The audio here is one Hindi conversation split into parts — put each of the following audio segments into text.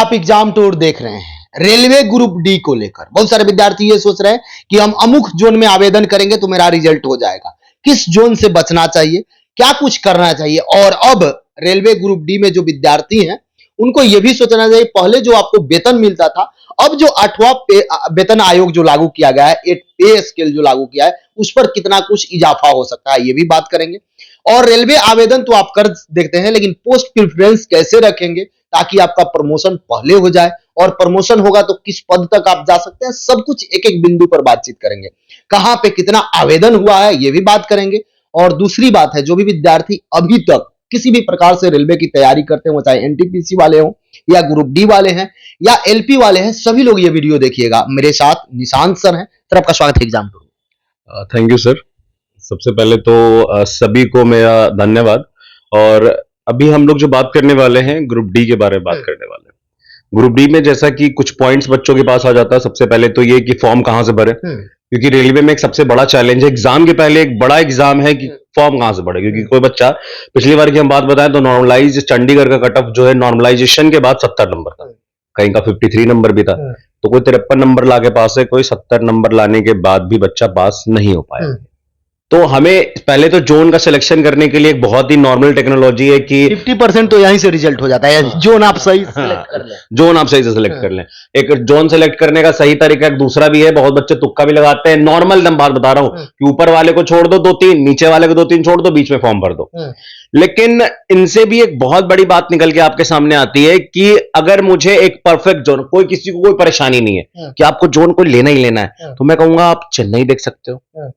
आप एग्जाम टूर देख रहे हैं रेलवे ग्रुप डी को लेकर, बहुत सारे विद्यार्थी ये सोच रहे हैं कि हम अमुक जोन में आवेदन करेंगे तो मेरा रिजल्ट हो जाएगा। किस जोन से बचना चाहिए, क्या कुछ करना चाहिए, और अब रेलवे ग्रुप डी में जो विद्यार्थी हैं उनको यह भी सोचना चाहिए, पहले जो आपको वेतन मिलता था, अब जो 8वां वेतन आयोग जो लागू किया गया है, पे स्केल जो लागू किया है, उस पर कितना कुछ इजाफा हो सकता है, ये भी बात करेंगे। और रेलवे आवेदन तो आप कर देखते हैं, लेकिन पोस्ट प्रेफरेंस कैसे रखेंगे ताकि आपका प्रमोशन पहले हो जाए, और प्रमोशन होगा तो किस पद तक आप जा सकते हैं, सब कुछ एक एक बिंदु पर बातचीत करेंगे। कहां पे कितना आवेदन हुआ है ये भी बात करेंगे। और दूसरी बात है, जो भी विद्यार्थी अभी तक किसी भी प्रकार से रेलवे की तैयारी करते हैं, वो चाहे एनटीपीसी वाले हों या ग्रुप डी वाले हैं या एलपी वाले हैं, सभी लोग ये वीडियो देखिएगा। मेरे साथ निशांत सर हैं, सर आपका स्वागत है exam tour. Thank you sir. सबसे पहले तो सभी को मेरा धन्यवाद। और अभी हम लोग जो बात करने वाले हैं ग्रुप डी के बारे में बात करने वाले हैं। ग्रुप डी में जैसा कि कुछ पॉइंट्स बच्चों के पास आ जाता है, सबसे पहले तो ये कि फॉर्म कहां से भरे, क्योंकि रेलवे में एक सबसे बड़ा चैलेंज है, एग्जाम के पहले एक बड़ा एग्जाम है कि फॉर्म कहां से भरे। क्योंकि कोई बच्चा, पिछली बार की हम बात बताएं तो नॉर्मलाइज चंडीगढ़ का कट ऑफ जो है नॉर्मलाइजेशन के बाद 70 नंबर था, कहीं का 53 नंबर भी था। तो कोई 53 नंबर लाके पास है, कोई 70 नंबर लाने के बाद भी बच्चा पास नहीं हो पाया। तो हमें पहले तो जोन का सिलेक्शन करने के लिए एक बहुत ही नॉर्मल टेक्नोलॉजी है कि 50% तो यहीं से रिजल्ट हो जाता है, जोन आप सही सिलेक्ट कर लें। जोन आप सही से सिलेक्ट कर लें। एक जोन सेलेक्ट करने का सही तरीका एक दूसरा भी है, बहुत बच्चे तुक्का भी लगाते हैं। नॉर्मल मैं बात बता रहा हूं कि ऊपर वाले को छोड़ दो 2-3, नीचे वाले को 2-3 छोड़ दो, बीच में फॉर्म भर दो। लेकिन इनसे भी एक बहुत बड़ी बात निकल के आपके सामने आती है कि अगर मुझे एक परफेक्ट जोन, कोई किसी को कोई परेशानी नहीं है कि आपको जोन को लेना ही लेना है, तो मैं कहूंगा आप चेन्नई देख सकते हो।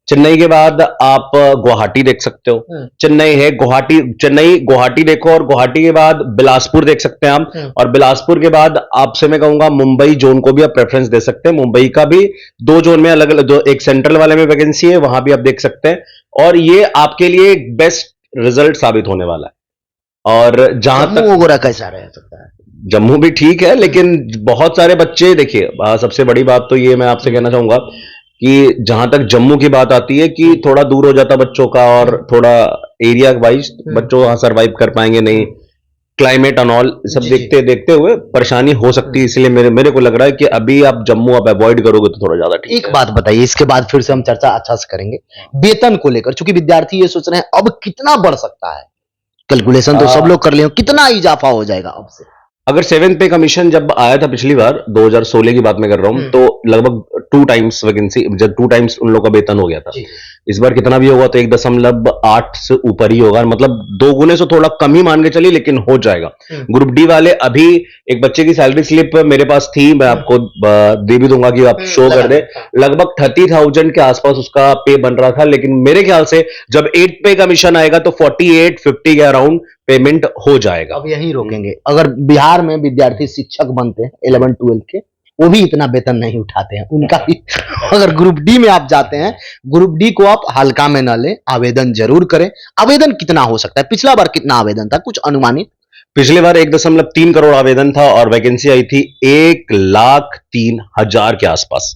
चेन्नई के बाद आप गुवाहाटी देख सकते हो। चेन्नई है, चेन्नई गुवाहाटी देखो, और गुवाहाटी के बाद बिलासपुर देख सकते हैं आप। और बिलासपुर के बाद आपसे मैं कहूंगा मुंबई जोन को भी आप प्रेफरेंस दे सकते हैं। मुंबई का भी 2 जोन में अलग अलग, एक सेंट्रल वाले में वैकेंसी है, वहां भी आप देख सकते हैं। और ये आपके लिए एक बेस्ट रिजल्ट साबित होने वाला है। और जहां तक वगैरह कैसा रह सकता है, जम्मू भी ठीक है, लेकिन बहुत सारे बच्चे, देखिए सबसे बड़ी बात तो ये मैं आपसे कहना चाहूंगा कि जहां तक जम्मू की बात आती है कि थोड़ा दूर हो जाता बच्चों का, और थोड़ा एरिया वाइज बच्चों वहां सर्वाइव कर पाएंगे नहीं, क्लाइमेट एंड ऑल सब देखते देखते हुए परेशानी हो सकती है। इसलिए मेरे को लग रहा है कि अभी आप जम्मू आप अवॉइड करोगे तो थोड़ा ज्यादा ठीक। एक बात बताइए, इसके बाद फिर से हम चर्चा अच्छा से करेंगे वेतन को लेकर, क्योंकि विद्यार्थी ये सोच रहे हैं अब कितना बढ़ सकता है, कैलकुलेशन तो सब लोग कर लिए, कितना इजाफा हो जाएगा अब से। अगर 7th पे कमीशन जब आया था पिछली बार, 2016 की बात मैं कर रहा हूं, तो लगभग 2 टाइम्स वैकेंसी, जब 2 टाइम्स उन लोगों का वेतन हो गया था। इस बार कितना भी होगा तो 1.8 से ऊपर ही होगा, मतलब 2 गुने से थोड़ा कम ही मान के चलिए, लेकिन हो जाएगा। ग्रुप डी वाले, अभी एक बच्चे की सैलरी स्लिप मेरे पास थी, मैं आपको दे भी दूंगा कि आप शो कर दे। लगभग 30,000 के आसपास उसका पे बन रहा था, लेकिन मेरे ख्याल से जब 8 पे कमीशन आएगा तो 48-50 के अराउंड पेमेंट हो जाएगा। अब यहीं रोकेंगे। अगर बिहार में विद्यार्थी शिक्षक बनते हैं 11-12 के, वो भी इतना वेतन नहीं उठाते हैं, उनका भी अगर ग्रुप डी में आप जाते हैं, ग्रुप डी को आप हल्का में ना लें, आवेदन जरूर करें। आवेदन कितना हो सकता है, पिछला बार कितना आवेदन था, कुछ अनुमानित? पिछले बार 1.3 करोड़ आवेदन था और वैकेंसी आई थी 1,03,000 के आसपास।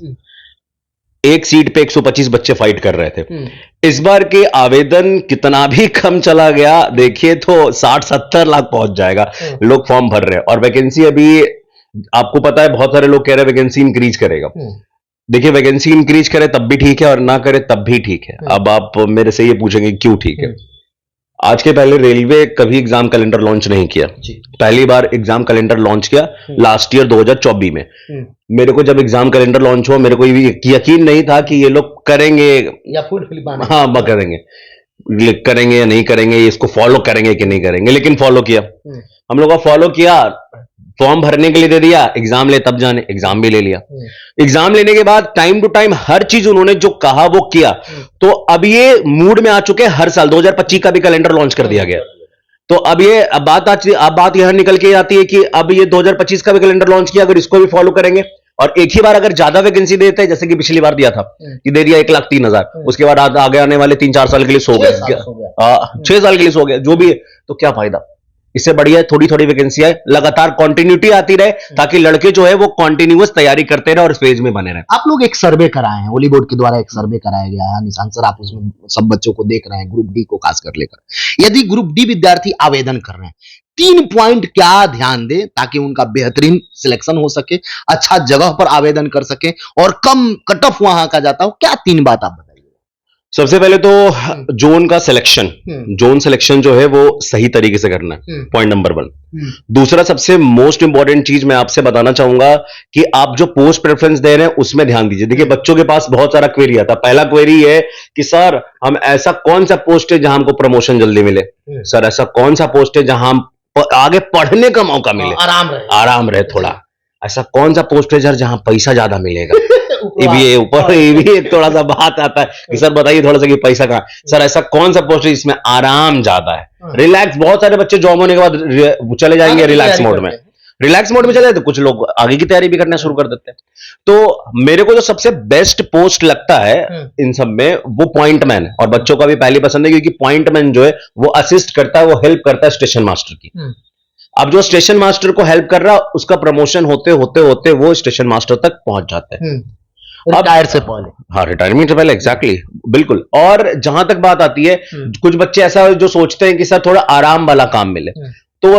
एक सीट पे 125 बच्चे फाइट कर रहे थे। इस बार के आवेदन कितना भी कम चला गया, देखिए तो 60-70 लाख पहुंच जाएगा, लोग फॉर्म भर रहे हैं। और वैकेंसी अभी आपको पता है, बहुत सारे लोग कह रहे हैं वैकेंसी इंक्रीज करेगा। देखिए, वैकेंसी इंक्रीज करे तब भी ठीक है और ना करे तब भी ठीक है। अब आप मेरे से ये पूछेंगे क्यों ठीक है। आज के पहले रेलवे कभी एग्जाम कैलेंडर लॉन्च नहीं किया, पहली बार एग्जाम कैलेंडर लॉन्च किया लास्ट ईयर 2024 में। मेरे को जब एग्जाम कैलेंडर लॉन्च हुआ, मेरे को यकीन नहीं था कि ये लोग करेंगे या फुल फिलिप, हाँ करेंगे या नहीं करेंगे, इसको फॉलो करेंगे कि नहीं करेंगे, लेकिन फॉलो किया। हम लोग फॉलो किया, फॉर्म भरने के लिए दे दिया, एग्जाम ले तब जाने, एग्जाम भी ले लिया। एग्जाम लेने के बाद टाइम टू टाइम हर चीज उन्होंने जो कहा वो किया। तो अब ये मूड में आ चुके हैं, हर साल 2025 का भी कैलेंडर लॉन्च कर दिया गया। तो अब ये बात यहां निकल के आती है कि अब ये 2025 का भी कैलेंडर लॉन्च किया, अगर इसको भी फॉलो करेंगे और एक ही बार अगर ज्यादा वैकेंसी देते हैं, जैसे कि पिछली बार दिया था कि दे दिया 1,03,000, उसके बाद आगे आने वाले 3-4 साल के लिए सो गए, 6 साल के लिए सो गया, जो भी है, तो क्या फायदा। इससे बढ़िया थोड़ी थोड़ी वैकेंसी है, लगातार कंटिन्यूटी आती रहे ताकि लड़के जो है वो कंटिन्यूअस तैयारी करते रहे और फेज में बने रहे। आप लोग एक सर्वे कराए हैं, ओली बोर्ड के द्वारा एक सर्वे कराया गया है, निशांत सर आप उसमें सब बच्चों को देख रहे हैं, ग्रुप डी को खासकर लेकर। यदि ग्रुप डी विद्यार्थी आवेदन कर रहे हैं, 3 पॉइंट क्या ध्यान दें ताकि उनका बेहतरीन सिलेक्शन हो सके, अच्छा जगह पर आवेदन कर सके और कम कट ऑफ वहां का जाता हो, क्या 3 बात आप बताइए? सबसे पहले तो जोन का सिलेक्शन, जोन सिलेक्शन जो है वो सही तरीके से करना है, पॉइंट नंबर 1। दूसरा सबसे मोस्ट इंपॉर्टेंट चीज मैं आपसे बताना चाहूंगा कि आप जो पोस्ट प्रेफरेंस दे रहे हैं उसमें ध्यान दीजिए। देखिए बच्चों के पास बहुत सारा क्वेरी आता है। पहला क्वेरी है कि सर हम ऐसा कौन सा पोस्ट है जहां हमको प्रमोशन जल्दी मिले, सर ऐसा कौन सा पोस्ट है जहां हम आगे पढ़ने का मौका मिले, आराम रहे थोड़ा, ऐसा कौन सा पोस्ट है जहां पैसा ज्यादा मिलेगा। ये भी एक थोड़ा सा बात आता है कि सर बताइए थोड़ा सा कि पैसा कहाँ, सर ऐसा कौन सा पोस्ट है जिसमें आराम ज्यादा है, रिलैक्स। बहुत सारे बच्चे जॉब होने के बाद चले जाएंगे रिलैक्स मोड में, रिलैक्स मोड में चले तो कुछ लोग आगे की तैयारी भी करना शुरू कर देते हैं। तो मेरे को जो सबसे बेस्ट पोस्ट लगता है इन सब में वो पॉइंट मैन है, और बच्चों का भी पहली पसंद है क्योंकि पॉइंट मैन जो है वो असिस्ट करता है, वो हेल्प करता है स्टेशन मास्टर की। अब जो स्टेशन मास्टर को हेल्प कर रहा है उसका प्रमोशन होते होते होते वो स्टेशन मास्टर तक पहुंच जाता है रिटायर से पहले। हाँ, रिटायरमेंट से पहले, एग्जैक्टली, बिल्कुल। और जहां तक बात आती है, कुछ बच्चे ऐसा जो सोचते हैं कि सर थोड़ा आराम वाला काम मिले, तो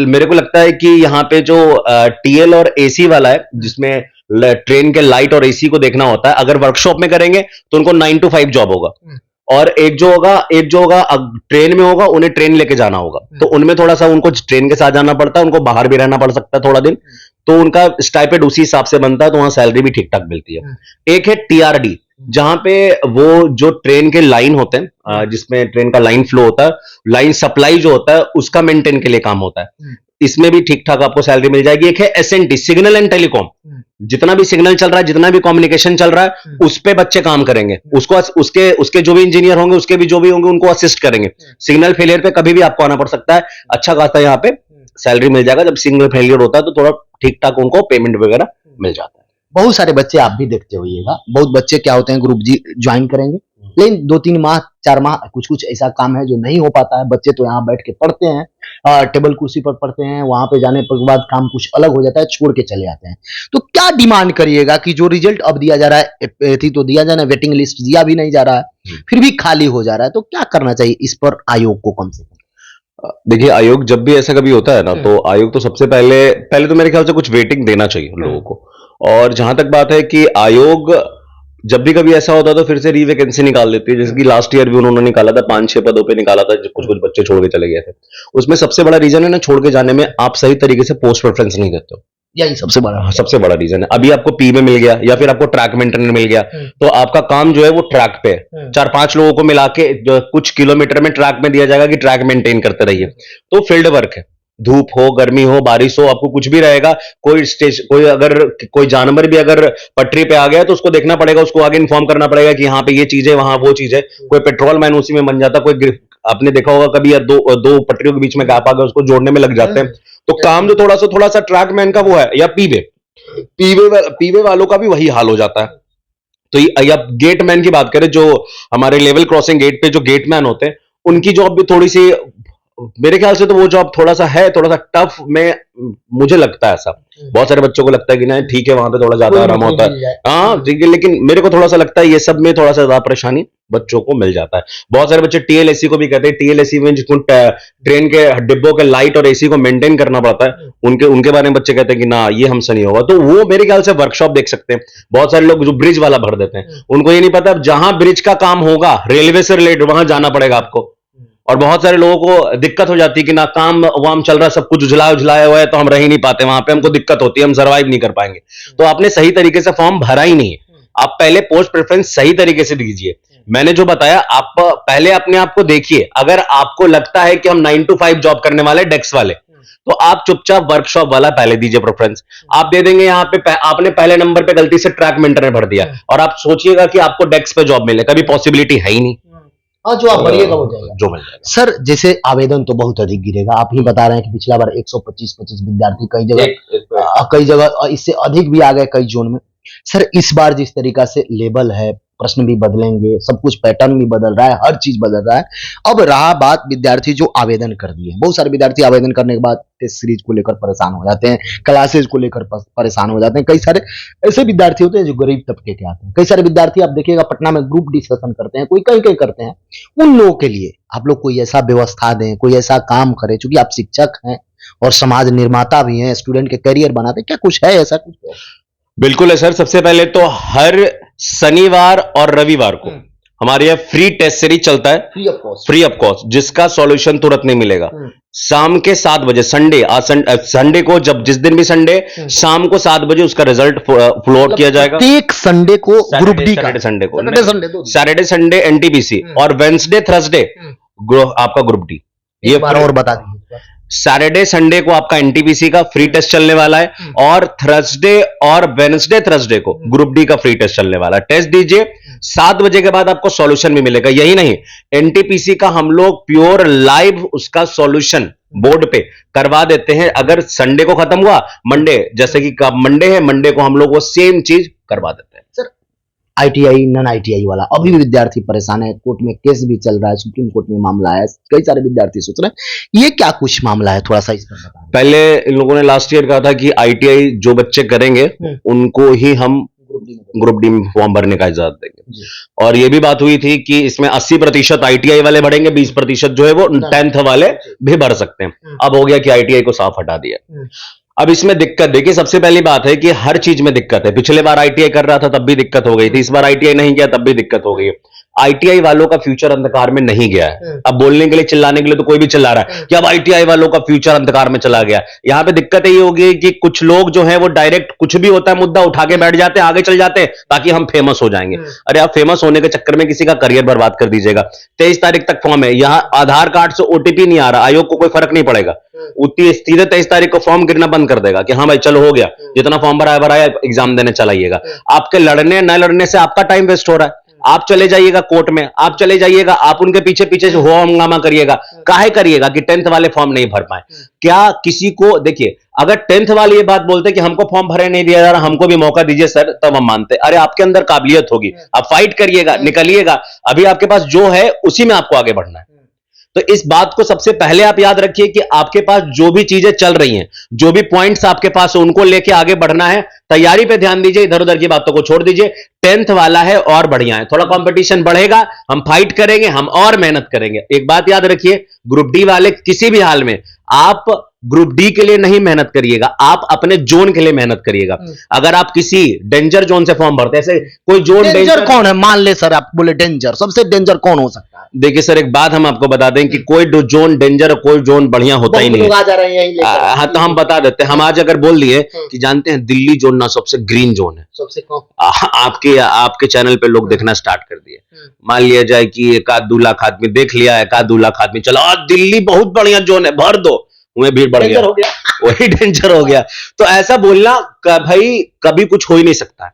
मेरे को लगता है कि यहाँ पे जो टीएल और एसी वाला है जिसमें ट्रेन के लाइट और एसी को देखना होता है, अगर वर्कशॉप में करेंगे तो उनको 9 to 5 जॉब होगा, और एक जो होगा ट्रेन में होगा, उन्हें ट्रेन लेके जाना होगा, तो उनमें थोड़ा सा उनको ट्रेन के साथ जाना पड़ता है, उनको बाहर भी रहना पड़ सकता है थोड़ा दिन, तो उनका स्टाइपेंड उसी हिसाब से बनता है, तो वहां सैलरी भी ठीक ठाक मिलती है। एक है टीआरडी, जहां पे वो जो ट्रेन के लाइन होते हैं, जिसमें ट्रेन का लाइन फ्लो होता है, लाइन सप्लाई जो होता है उसका मेंटेन के लिए काम होता है, इसमें भी ठीक ठाक आपको सैलरी मिल जाएगी। एक है एसएनटी, सिग्नल एंड टेलीकॉम, जितना भी सिग्नल चल रहा है, जितना भी कम्युनिकेशन चल रहा है, उस पे बच्चे काम करेंगे, उसको उसके जो भी इंजीनियर होंगे, उसके भी जो भी होंगे, उनको असिस्ट करेंगे। सिग्नल फेलियर पे कभी भी आपको आना पड़ सकता है, अच्छा खासा यहाँ पे सैलरी मिल जाएगा। जब सिग्नल फेलियर होता है तो थोड़ा ठीक ठाक उनको पेमेंट वगैरह मिल जाता है। बहुत सारे बच्चे आप भी देखते होइएगा, बहुत बच्चे क्या होते हैं ग्रुप जी ज्वाइन करेंगे, लेकिन 2-3 माह 4 माह कुछ ऐसा काम है जो नहीं हो पाता है। बच्चे तो यहाँ बैठ के पढ़ते हैं, टेबल कुर्सी पर पढ़ते हैं, वहां पे जाने के बाद काम कुछ अलग हो जाता है, छोड़ के चले आते हैं। तो क्या डिमांड करिएगा कि जो रिजल्ट अब दिया जा रहा है, तो दिया जाना, वेटिंग लिस्ट दिया भी नहीं जा रहा है, फिर भी खाली हो जा रहा है, तो क्या करना चाहिए इस पर आयोग को कम से कम? देखिए आयोग जब भी ऐसा कभी होता है ना, तो आयोग तो सबसे पहले तो मेरे ख्याल से कुछ वेटिंग देना चाहिए लोगों को। और जहां तक बात है कि आयोग जब भी कभी ऐसा होता है तो फिर से रीवैकेंसी निकाल देती है, जैसे कि लास्ट ईयर भी उन्होंने निकाला था, 5-6 पदों पे निकाला था, कुछ बच्चे छोड़ के चले गए थे। उसमें सबसे बड़ा रीजन है ना, छोड़ के जाने में आप सही तरीके से पोस्ट प्रेफरेंस नहीं देते हो, यही सबसे बड़ा रीजन है। अभी आपको पी में मिल गया या फिर आपको ट्रैक मेंटेनर मिल गया, तो आपका काम जो है वो ट्रैक पे है, 4-5 लोगों को मिला के कुछ किलोमीटर में ट्रैक में दिया जाएगा कि ट्रैक मेंटेन करते रहिए, तो फील्ड वर्क है, धूप हो, गर्मी हो, बारिश हो, आपको कुछ भी रहेगा। कोई जानवर भी अगर पटरी पे आ गया तो उसको देखना पड़ेगा, उसको आगे इन्फॉर्म करना पड़ेगा कि यहाँ पे ये चीज है, वहां वो चीज है। कोई पेट्रोल मैन उसी में बन जाता, आपने देखा होगा कभी दो पटरियों के बीच में गैप आ गया, उसको जोड़ने में लग जाते हैं। तो काम जो थोड़ा सा ट्रैक मैन का वो है, या पीवे वालों का भी वही हाल हो जाता है। तो या गेट मैन की बात करें, जो हमारे लेवल क्रॉसिंग गेट पे जो गेट मैन होते हैं, उनकी जॉब भी थोड़ी सी, मेरे ख्याल से तो वो जॉब थोड़ा सा टफ में मुझे लगता है ऐसा। बहुत सारे बच्चों को लगता है कि नहीं ठीक है, वहां पे थोड़ा ज्यादा आराम होता है, हाँ ठीक है, लेकिन मेरे को थोड़ा सा लगता है ये सब में थोड़ा सा ज्यादा परेशानी बच्चों को मिल जाता है। बहुत सारे बच्चे टीएलएसी को भी कहते हैं, टीएलएसी में जिसको ट्रेन के डिब्बों के लाइट और एसी को मेंटेन करना पड़ता है, उनके बारे में बच्चे कहते हैं कि ना ये हमसे नहीं होगा। तो वो मेरे ख्याल से वर्कशॉप देख सकते हैं। बहुत सारे लोग जो ब्रिज वाला भर देते हैं, उनको ये नहीं पता जहां ब्रिज का काम होगा रेलवे से रिलेटेड वहां जाना पड़ेगा आपको। और बहुत सारे लोगों को दिक्कत हो जाती है कि ना काम वाम चल रहा है, सब कुछ उजलाया हुआ है, तो हम रह ही नहीं पाते वहां पे, हमको दिक्कत होती है, हम सर्वाइव नहीं कर पाएंगे। तो आपने सही तरीके से फॉर्म भरा ही नहीं है। आप पहले पोस्ट प्रेफरेंस सही तरीके से दीजिए। मैंने जो बताया, आप पहले अपने आप को देखिए। अगर आपको लगता है कि हम 9 to 5 जॉब करने वाले डेस्क वाले, तो आप चुपचाप वर्कशॉप वाला पहले दीजिए प्रेफरेंस। आप दे देंगे यहाँ पे, आपने पहले नंबर पे गलती से ट्रैक मेंटेनर भर दिया और आप सोचिएगा कि आपको डेस्क पे जॉब मिले, कभी पॉसिबिलिटी है ही नहीं। हाँ, जो आप भरिएगा हो जाएगा, जो मिल जाएगा। सर जैसे आवेदन तो बहुत अधिक गिरेगा, आप ही बता रहे हैं कि पिछला बार 125 विद्यार्थी कई जगह इससे अधिक भी आ गए कई जोन में। सर इस बार जिस तरीका से लेवल है, प्रश्न भी बदलेंगे, सब कुछ पैटर्न भी बदल रहा है, हर चीज बदल रहा है। अब रहा बात विद्यार्थी जो आवेदन कर दिए, बहुत सारे विद्यार्थी आवेदन करने के बाद टेस्ट सीरीज को लेकर परेशान हो जाते हैं, क्लासेज को लेकर परेशान हो जाते हैं। कई सारे ऐसे विद्यार्थी होते हैं जो गरीब तबके के आते हैं। कई सारे विद्यार्थी आप देखिएगा पटना में ग्रुप डिस्कशन करते हैं, कोई कहीं कहीं करते हैं। उन लोगों के लिए आप लोग कोई ऐसा व्यवस्था दें, कोई ऐसा काम करें, क्योंकि आप शिक्षक हैं और समाज निर्माता भी हैं, स्टूडेंट के करियर बनाते हैं, क्या कुछ है ऐसा कुछ? बिल्कुल है सर। सबसे पहले तो हर शनिवार और रविवार को हमारे यहाँ फ्री टेस्ट सीरीज चलता है, फ्री ऑफ कॉस्ट, जिसका सॉल्यूशन तुरंत नहीं मिलेगा। शाम के 7 बजे संडे को, जब जिस दिन भी संडे, शाम को 7 बजे उसका रिजल्ट फ्लोट किया जाएगा। एक संडे को ग्रुप डी का, सैटरडे संडे एनटीपीसी और वेंसडे थर्सडे आपका ग्रुप डी। ये बार और बता दीजिए। सैटरडे संडे को आपका एनटीपीसी का फ्री टेस्ट चलने वाला है और थर्सडे और वेडनेसडे थर्सडे को ग्रुप डी का फ्री टेस्ट चलने वाला है। टेस्ट दीजिए, 7 बजे के बाद आपको सॉल्यूशन भी मिलेगा। यही नहीं, एनटीपीसी का हम लोग प्योर लाइव उसका सॉल्यूशन बोर्ड पे करवा देते हैं। अगर संडे को खत्म हुआ, मंडे, जैसे कि मंडे है, मंडे को हम लोग वो सेम चीज करवा देते हैं। सर आईटीआई नॉन आईटीआई वाला, अभी भी विद्यार्थी परेशान है, कोर्ट में केस भी चल रहा है, सुप्रीम कोर्ट में मामला है, कई सारे विद्यार्थी सोच रहे हैं ये क्या कुछ मामला है, थोड़ा सा इस पर बताएं। पहले इन लोगों ने लास्ट ईयर कहा था कि आईटीआई जो बच्चे करेंगे उनको ही हम ग्रुप डी में फॉर्म भरने का इजाजत देंगे, और ये भी बात हुई थी कि इसमें 80% आईटीआई वाले भरेंगे, 20% जो है वो 10th वाले भी भर सकते हैं। अब हो गया कि आईटीआई को साफ हटा दिया। अब इसमें दिक्कत देखिए, सबसे पहली बात है कि हर चीज में दिक्कत है। पिछले बार आईटीआई कर रहा था तब भी दिक्कत हो गई थी, इस बार आईटीआई नहीं किया तब भी दिक्कत हो गई है। आईटीआई वालों का फ्यूचर अंधकार में नहीं गया है। अब बोलने के लिए, चिल्लाने के लिए तो कोई भी चिल्ला रहा है कि अब आईटीआई वालों का फ्यूचर अंधकार में चला गया। यहां पे दिक्कत ये होगी कि कुछ लोग जो है वो डायरेक्ट कुछ भी होता है मुद्दा उठा के बैठ जाते हैं, आगे चल जाते हैं ताकि हम फेमस हो जाएंगे। अरे आप फेमस होने के चक्कर में किसी का करियर बर्बाद कर दीजिएगा। 23 तारीख तक फॉर्म है, यहां आधार कार्ड से ओटीपी नहीं आ रहा, आयोग को कोई फर्क नहीं पड़ेगा। सीधे 23 तारीख को फॉर्म गिरना बंद कर देगा कि हाँ भाई चलो हो गया, जितना फॉर्म भराया एग्जाम देने चलाइएगा। आपके लड़ने न लड़ने से आपका टाइम वेस्ट हो रहा है। आप चले जाइएगा कोर्ट में, आप चले जाइएगा, आप उनके पीछे पीछे हो हंगामा करिएगा। काहे करिएगा कि 10th वाले फॉर्म नहीं भर पाए। क्या किसी को, देखिए अगर 10th वाले ये बात बोलते कि हमको फॉर्म भरे नहीं दिया जा रहा, हमको भी मौका दीजिए सर, तब हम मानते। अरे आपके अंदर काबिलियत होगी, आप फाइट करिएगा, निकलिएगा। अभी आपके पास जो है उसी में आपको आगे बढ़ना है। तो इस बात को सबसे पहले आप याद रखिए कि आपके पास जो भी चीजें चल रही हैं, जो भी पॉइंट्स आपके पास है, उनको लेके आगे बढ़ना है। तैयारी पे ध्यान दीजिए, इधर उधर की बातों को छोड़ दीजिए। 10th वाला है और बढ़िया है, थोड़ा कंपटीशन बढ़ेगा, हम फाइट करेंगे, हम और मेहनत करेंगे। एक बात याद रखिए, ग्रुप डी वाले किसी भी हाल में आप ग्रुप डी के लिए नहीं मेहनत करिएगा, आप अपने जोन के लिए मेहनत करिएगा। अगर आप किसी डेंजर जोन से फॉर्म भरते हैं, ऐसे कोई जोन डेंजर कौन है? मान ले सर आप बोले डेंजर, सबसे डेंजर कौन हो सकता है? देखिए सर, एक बात हम आपको बता दें कि कोई जोन डेंजर और कोई जोन बढ़िया होता ही नहीं है। हाँ, तो हम बता देते हैं। हम आज अगर बोल दिए कि जानते हैं दिल्ली जोन ना सबसे ग्रीन जोन है, सबसे आपके चैनल पे लोग देखना स्टार्ट कर दिए। मान लिया जाए कि 1-2 लाख आदमी देख लिया, 1-2 लाख आदमी चला, दिल्ली बहुत बढ़िया जोन है, भर दो, उन्हें भीड़ बढ़ गया, वही डेंजर हो गया। तो ऐसा बोलना भाई कभी कुछ हो ही नहीं सकता।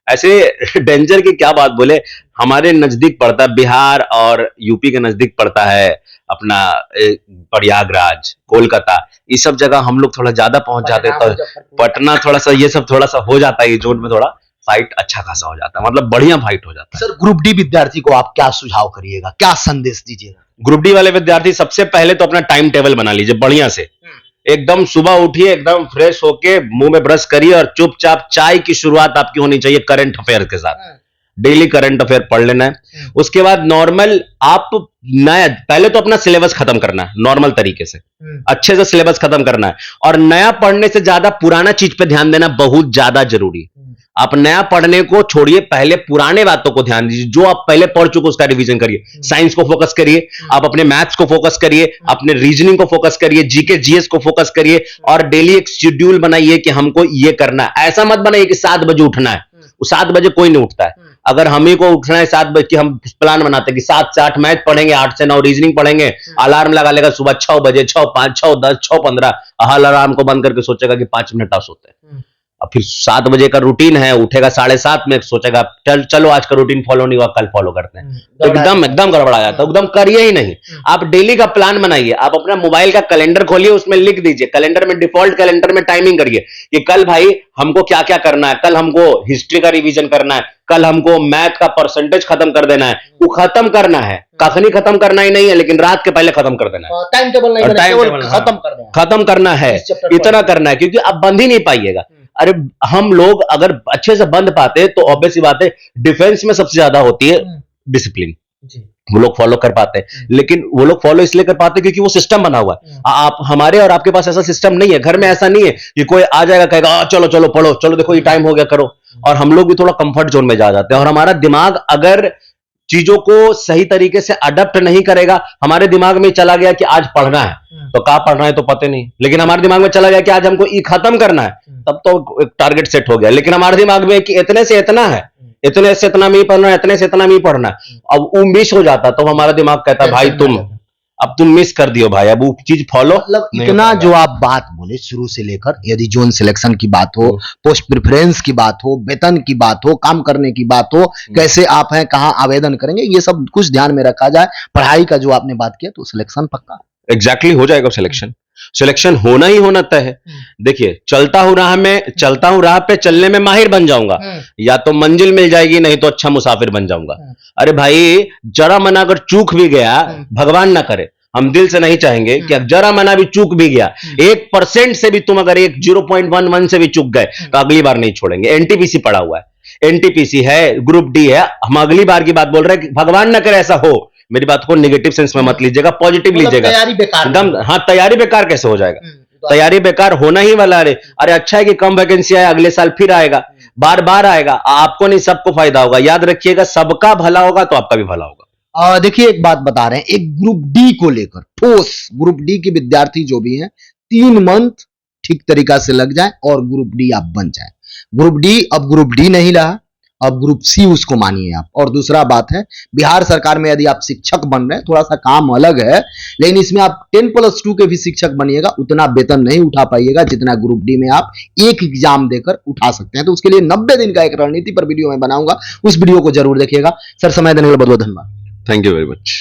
ऐसे डेंजर की क्या बात बोले। हमारे नजदीक पड़ता है बिहार और यूपी के नजदीक पड़ता है अपना प्रयागराज, कोलकाता, ये सब जगह हम लोग थोड़ा ज्यादा पहुंच जाते हैं। तो पटना थोड़ा सा, ये सब थोड़ा सा हो जाता है, ये जोन में थोड़ा फाइट अच्छा खासा हो जाता है, मतलब बढ़िया फाइट हो जाता है। सर ग्रुप डी विद्यार्थी को आप क्या सुझाव करिएगा, क्या संदेश दीजिएगा? ग्रुप डी वाले विद्यार्थी सबसे पहले तो अपना टाइम टेबल बना लीजिए बढ़िया से। एकदम सुबह उठिए, एकदम फ्रेश होके मुंह में ब्रश करिए और चुपचाप चाय की शुरुआत आपकी होनी चाहिए करंट अफेयर के साथ। डेली करंट अफेयर पढ़ लेना है। उसके बाद नॉर्मल आप नया, पहले तो अपना सिलेबस खत्म करना है नॉर्मल तरीके से, अच्छे से सिलेबस खत्म करना है। और नया पढ़ने से ज्यादा पुराना चीज पे ध्यान देना बहुत ज्यादा जरूरी है। आप नया पढ़ने को छोड़िए, पहले पुराने बातों को ध्यान दीजिए, जो आप पहले पढ़ चुके उसका रिवीजन करिए। साइंस को फोकस करिए, आप अपने मैथ्स को फोकस करिए, अपने रीजनिंग को फोकस करिए, जीके जीएस को फोकस करिए, और डेली एक शेड्यूल बनाइए कि हमको ये करना है। ऐसा मत बनाइए कि 7 बजे उठना है, 7 बजे कोई नहीं उठता है। अगर हम ही को उठना है 7 बजे, हम प्लान बनाते हैं कि 7 से 8 मैथ पढ़ेंगे, 8 से 9 रीजनिंग पढ़ेंगे, अलार्म लगा लेगा सुबह 6 बजे, 6, 5, 6, 10, 6, 15, अलार्म को बंद करके सोचेगा कि 5 मिनट और सोते हैं। अब फिर 7 बजे का रूटीन है, उठेगा 7:30 में, सोचेगा चलो आज का रूटीन फॉलो नहीं हुआ, कल फॉलो करते हैं, तो एकदम गड़बड़ा जाता है, एकदम करिए ही नहीं। आप डेली का प्लान बनाइए, आप अपना मोबाइल का कैलेंडर खोलिए, उसमें लिख दीजिए, कैलेंडर में डिफॉल्ट कैलेंडर में टाइमिंग करिए कि कल भाई हमको क्या क्या करना है, कल हमको हिस्ट्री का रिवीजन करना है, कल हमको मैथ का परसेंटेज खत्म कर देना है, वो खत्म करना है, कखनी खत्म करना ही नहीं है, लेकिन रात के पहले खत्म कर देना है, टाइम टेबल नहीं, खत्म करना है, इतना करना है, क्योंकि आप बंद ही नहीं पाइएगा। अरे हम लोग अगर अच्छे से बंद पाते तो ऑब्वियस सी बात है, डिफेंस में सबसे ज्यादा होती है डिसिप्लिन, वो लोग फॉलो कर पाते हैं, लेकिन वो लोग फॉलो इसलिए कर पाते हैं क्योंकि वो सिस्टम बना हुआ है। आप हमारे और आपके पास ऐसा सिस्टम नहीं है, घर में ऐसा नहीं है कि कोई आ जाएगा कहेगा चलो चलो पढ़ो, चलो देखो ये टाइम हो गया करो, और हम लोग भी थोड़ा कंफर्ट जोन में जा जाते हैं, और हमारा दिमाग अगर चीजों को सही तरीके से अडॉप्ट नहीं करेगा, हमारे दिमाग में चला गया कि आज पढ़ना है, तो कहाँ पढ़ना है तो पता नहीं, लेकिन हमारे दिमाग में चला गया कि आज हमको ये खत्म करना है, तब तो एक टारगेट सेट हो गया, लेकिन हमारे दिमाग में कि इतने से इतना है, इतने से इतना नहीं पढ़ना है, इतने से इतना नहीं पढ़ना है, अब वो मिस हो जाता, तो हमारा दिमाग कहता है भाई तुम मिस कर दियो भाई, अब वो चीज फॉलो मतलब इतना जो आप बात बोले शुरू से लेकर, यदि जोन सिलेक्शन की बात हो, पोस्ट प्रेफरेंस की बात हो, वेतन की बात हो, काम करने की बात हो, कैसे आप हैं, कहां आवेदन करेंगे, ये सब कुछ ध्यान में रखा जाए, पढ़ाई का जो आपने बात किया, तो सिलेक्शन पक्का एग्जैक्टली हो जाएगा। सिलेक्शन होना ही होना तय है। देखिए चलता हूं राह पे चलने में माहिर बन जाऊंगा, या तो मंजिल मिल जाएगी, नहीं तो अच्छा मुसाफिर बन जाऊंगा। अरे भाई जरा मना अगर चूक भी गया, भगवान ना करे, हम दिल से नहीं चाहेंगे कि जरा मना भी चूक भी गया, 1% से भी तुम अगर 0.11 से भी चूक गए तो अगली बार नहीं छोड़ेंगे। एनटीपीसी पड़ा हुआ है, एनटीपीसी है, ग्रुप डी है, हम अगली बार की बात बोल रहे हैं कि भगवान ना करे ऐसा हो। मेरी बात को नेगेटिव सेंस में मत लीजिएगा, पॉजिटिव लीजिएगा। तैयारी बेकार एकदम हाँ, तैयारी बेकार कैसे हो जाएगा, तैयारी बेकार होना ही वाला। अरे अच्छा है कि कम वैकेंसी आया, अगले साल फिर आएगा, बार बार आएगा, आपको नहीं सबको फायदा होगा। याद रखिएगा, सबका भला होगा तो आपका भी भला होगा। देखिए एक बात बता रहे हैं, एक ग्रुप डी को लेकर, ठोस ग्रुप डी के विद्यार्थी जो भी हैं, 3 मंथ ठीक तरीका से लग जाए और ग्रुप डी आप बन जाए। ग्रुप डी अब ग्रुप डी नहीं रहा, अब ग्रुप सी उसको मानिए आप। और दूसरा बात है, बिहार सरकार में यदि आप शिक्षक बन रहे हैं, थोड़ा सा काम अलग है, लेकिन इसमें आप 10+2 के भी शिक्षक बनिएगा, उतना वेतन नहीं उठा पाइएगा जितना ग्रुप डी में आप एक एग्जाम देकर उठा सकते हैं। तो उसके लिए 90 दिन का एक रणनीति पर वीडियो मैं बनाऊंगा, उस वीडियो को जरूर देखिएगा। सर समय देने के लिए बहुत बहुत धन्यवाद। Thank you very much.